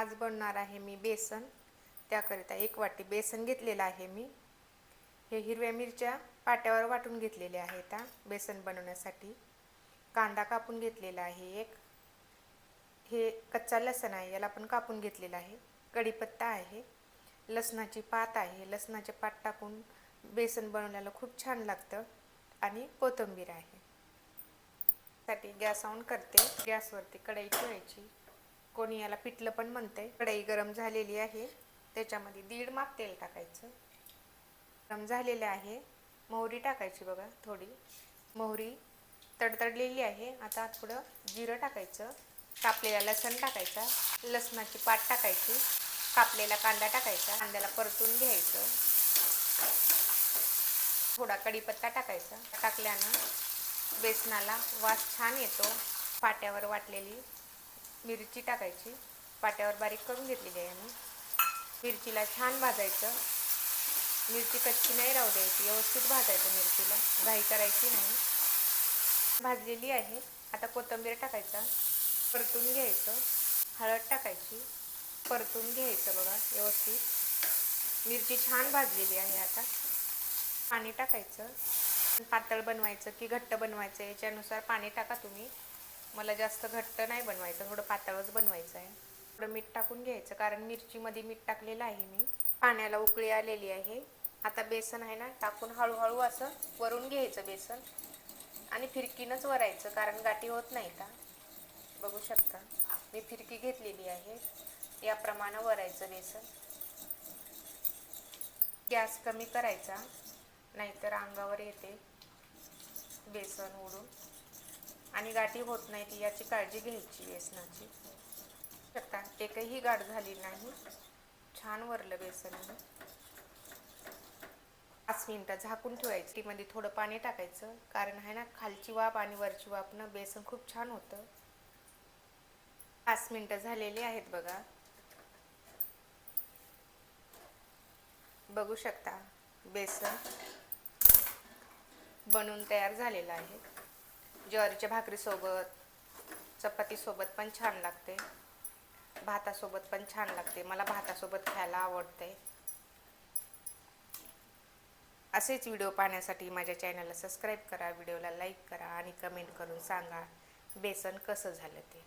आज बनवणार आहे मी बेसन। त्याकरिता 1 वाटी बेसन घेतलेलं आहे मी। हे हिरव्या मिरच्या पाट्यावर वाटून घेतलेल्या आहेत बेसन बनवण्यासाठी। कांदा कापून घेतलेला आहे एक। हे कच्चा लसूण आहे, याला पण कापून घेतलेला आहे। कढीपत्ता आहे, लसणाची पात आहे, लसणाचे पात टाकून बेसन बनवल्याला खूप छान लागतं। आणि कोथिंबीर आहे। साठी गॅस ऑन करते। गॅसवरती कढई ठेवायची। कोणी याला पिठलं पण म्हणते। कढई गरम झालेली आहे, त्याच्यामध्ये 1.5 माप तेल टाकायचं। गरम झालेले आहे, मोहरी टाकायची बघा थोडी। मोहरी तडतडलेली आहे। आता थोडं जिरं टाकायचं। कापलेला लसूण टाकायचा, लसणाची पात टाकायची, कापलेला कांदा टाकायचा। कांद्याला परतून घ्यायचं। थोडा कढीपत्ता टाकायचा। टाकल्यानं बेसनाला वास छान येतो। पाट्यावर वाटलेली मिरची टाकायची। पाट्यावर बारीक करून घेतलेली आहे मी। मिरचीला छान भाजायचं। मिरची कच्ची नाही राहू द्यायची, व्यवस्थित भाजायचं मिरचीला, घाई करायची नाही। भाजलेली आहे। आता कोथिंबीर टाकायचा, परतून घ्यायचं। हळद टाकायची, परतून घ्यायचं बघा व्यवस्थित। मिरची छान भाजलेली आहे। आता पाणी टाकायचं। पातळ बनवायचं की घट्ट बनवायचं याच्यानुसार पाणी टाका तुम्ही। मला जास्त घट्ट नाही बनवायचं, थोडं पातळच बनवायचं आहे। थोडं मीठ टाकून घ्यायचं, कारण मिरचीमध्ये मीठ टाकलेलं आहे मी। पाण्याला उकळी आलेली आहे। आता बेसन आहे ना, टाकून हळूहळू असं वरून घ्यायचं बेसन आणि फिरकीनंच वरायचं, कारण गाठी होत नाही का। बघू शकता मी फिरकी घेतलेली आहे। याप्रमाणे वरायचं बेसन। गॅस कमी करायचा, नाहीतर अंगावर येते बेसन उडून आणि गाठी होत नाहीत याची काळजी घ्यायची बेसनाची। शकता एकही गाठ झाली नाही, छान वरलं बेसन। 5 मिनिटं झाकून ठेवायचं। टीमध्ये थोडं पाणी टाकायचं, कारण आहे ना खालची वाफ आणि वरची वाफनं बेसन खूप छान होतं। 5 मिनिटं झालेली आहेत बघा। बघू शकता बेसन बनवून तयार झालेलं आहे। ज्वारीच्या भाकरीसोबत, चपातीसोबत पण छान लागते, भातासोबत पण छान लागते। मला भातासोबत खायला आवडते। असेच व्हिडिओ पाहण्यासाठी माझ्या चॅनलला सबस्क्राईब करा, व्हिडिओला लाईक करा आणि कमेंट करून सांगा बेसन कसं झालं ते।